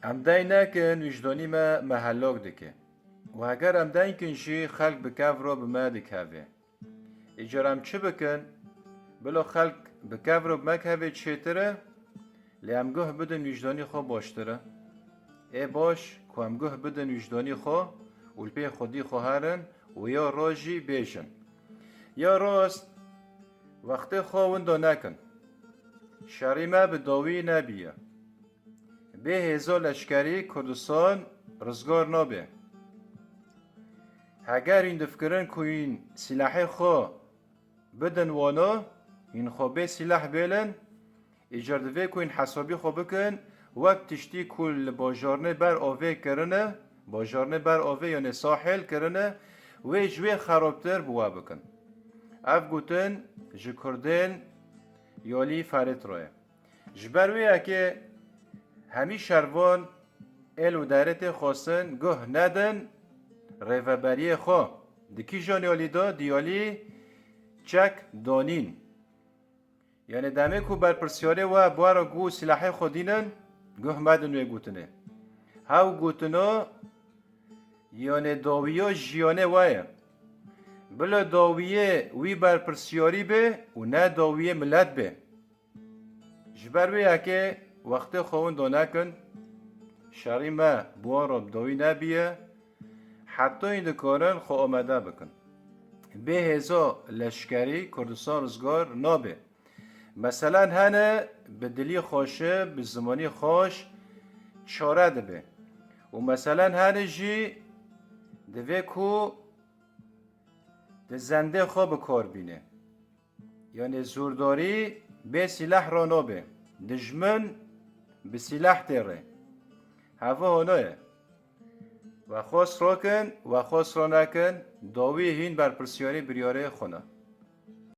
ام دای نکن وجدانی ما محلاک دکه و اگر ام دای کنشی خلق بکاف رو بما دکاوه اجرام چه بکن بلو خلق بکاف رو بمکاوه چیتره لی ام گوه بدن وجدانی خو باشتره ای باش که ام گوه بدن وجدانی خو و الپی خودی خو هرن و یا راجی بیشن یا راست وقت خواهندو نکن شریمه به داوی نبیه به هزا لشکری کردستان رزگار نابه اگر این دفکرن که این سلاح خواه بدن وانا این خواه به سلاح بیلن اجارده که این حسابی خواه بکن وقت تشتی کل باجارنه بر آوه کرنه باجارنه بر آوه یعنی ساحل کرنه و جوی خرابتر بوا بکن اف گوتن جکردن یالی فرد روی جبرویه که همی شروان ال و دارت خواستن گه ندن ریوبری خوا دکی جان یالی دا دیالی چک دانین یعنی دمه کو بر پرسیاره و بارا گو سلاح خودینن گه مدن وی گوتنه هاو گوتنا یعنی داویا جیانه وایه بلا داویه وی بر پرسیاری به و نه داویه ملت به جبرویه که وقت خوون دانکن شری ما بوان را داوی نبیه حتی این دکارن خو آمده بکن به هزا لشکری کردستان رزگار نابه مثلا هنه به دلی خوشه به زمانی خوش چاره ده و مثلا هنه جی دوه کو ده زنده خواه بکار بینه یعنی زورداری به سلاح را نابه دجمن به سلاح تیره هوا هنوه و خواست را کن و خواست را نکن داوی هین بر پرسیاری بریاره خونه